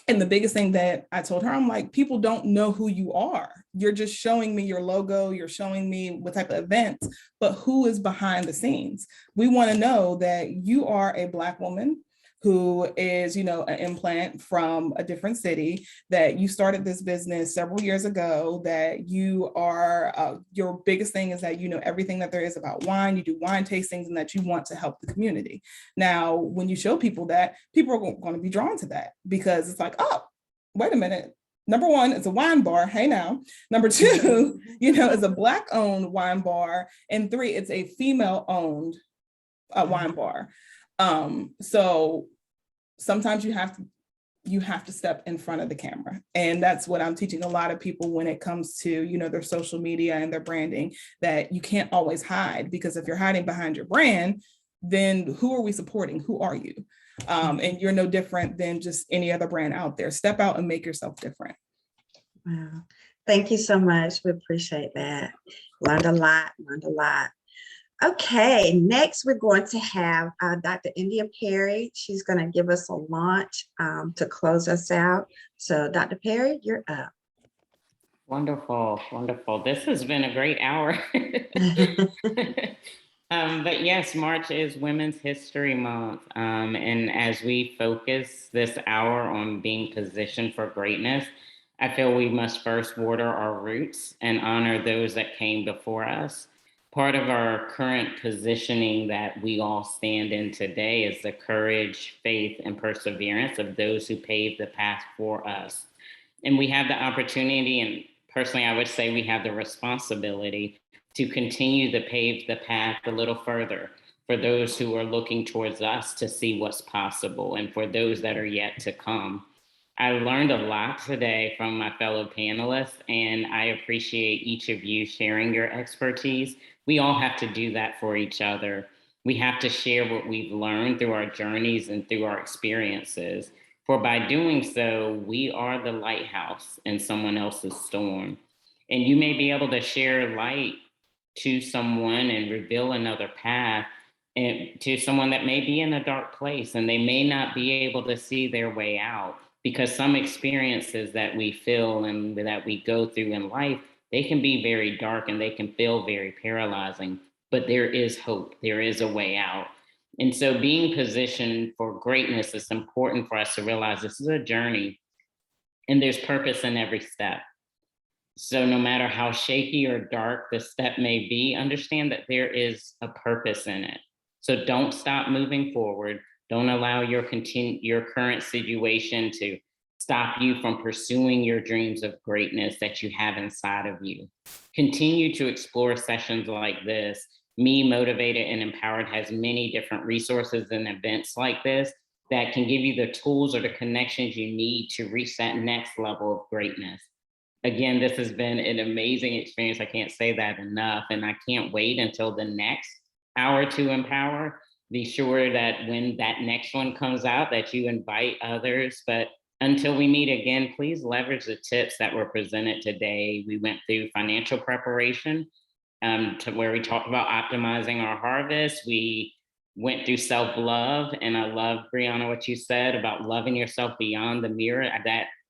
And the biggest thing that I told her, I'm like, people don't know who you are. You're just showing me your logo. You're showing me what type of events, but who is behind the scenes? We want to know that you are a Black woman who is, an implant from a different city, that you started this business several years ago, that you are, your biggest thing is that you know everything that there is about wine, you do wine tastings, and that you want to help the community. Now, when you show people that, people are going to be drawn to that, because it's like, oh, wait a minute. Number one, it's a wine bar. Hey now. Number two, it's a Black-owned wine bar. And 3, it's a female-owned wine bar. So sometimes you have to step in front of the camera. And that's what I'm teaching a lot of people when it comes to, their social media and their branding, that you can't always hide, because if you're hiding behind your brand, then who are we supporting? Who are you? And you're no different than just any other brand out there. Step out and make yourself different. Wow. Thank you so much. We appreciate that. Learned a lot. Okay, next we're going to have Dr.Endya Perry. She's going to give us a launch to close us out. So Dr. Perry, you're up. Wonderful. This has been a great hour. But yes, March is Women's History Month. And as we focus this hour on being positioned for greatness, I feel we must first water our roots and honor those that came before us. part of our current positioning that we all stand in today is the courage, faith, and perseverance of those who paved the path for us. And we have the opportunity, and personally, I would say we have the responsibility to continue to pave the path a little further for those who are looking towards us to see what's possible and for those that are yet to come. I learned a lot today from my fellow panelists, and I appreciate each of you sharing your expertise. We all have to do that for each other. We have to share what we've learned through our journeys and through our experiences. For by doing so, we are the lighthouse in someone else's storm. And you may be able to share light to someone and reveal another path, and to someone that may be in a dark place and they may not be able to see their way out, because some experiences that we feel and that we go through in life, they can be very dark and they can feel very paralyzing, but there is hope, there is a way out. And so being positioned for greatness, is important for us to realize this is a journey and there's purpose in every step. So no matter how shaky or dark the step may be, understand that there is a purpose in it. So don't stop moving forward. Don't allow your current situation to stop you from pursuing your dreams of greatness that you have inside of you. Continue to explore sessions like this. Me Motivated and Empowered has many different resources and events like this that can give you the tools or the connections you need to reach that next level of greatness. Again, this has been an amazing experience. I can't say that enough. And I can't wait until the next Hour to Empower. Be sure that when that next one comes out, that you invite others. But until we meet again, please leverage the tips that were presented today. We went through financial preparation, to where we talked about optimizing our harvest. We went through self-love, and I love, Brianna, what you said about loving yourself beyond the mirror.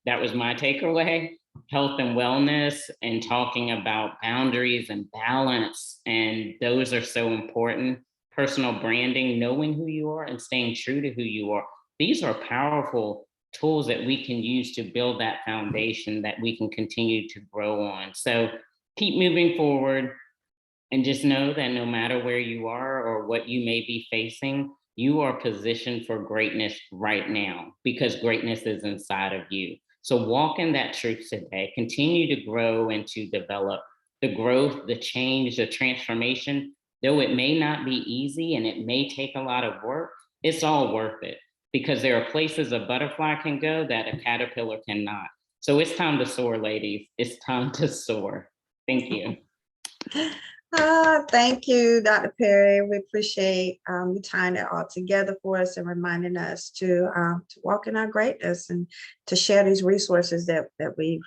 That was my takeaway. Health and wellness, and talking about boundaries and balance, and those are so important. Personal branding, knowing who you are and staying true to who you are. These are powerful tools that we can use to build that foundation that we can continue to grow on. So keep moving forward, and just know that no matter where you are or what you may be facing, you are positioned for greatness right now, because greatness is inside of you. So walk in that truth today. Continue to grow and to develop. The growth, the change, the transformation, though it may not be easy and it may take a lot of work, it's all worth it, because there are places a butterfly can go that a caterpillar cannot. So it's time to soar, ladies. It's time to soar. Thank you. Thank you, Dr. Perry. We appreciate you tying it all together for us and reminding us to walk in our greatness and to share these resources that we've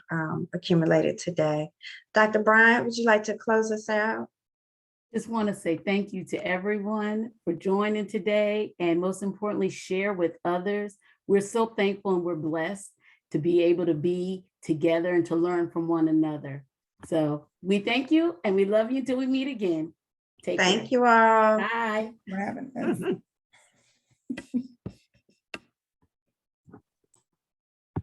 accumulated today. Dr. Bryant, would you like to close us out? Just want to say thank you to everyone for joining today, and most importantly, share with others. We're so thankful and we're blessed to be able to be together and to learn from one another. So we thank you and we love you until we meet again. Take care. Thank you all. Bye. For having us.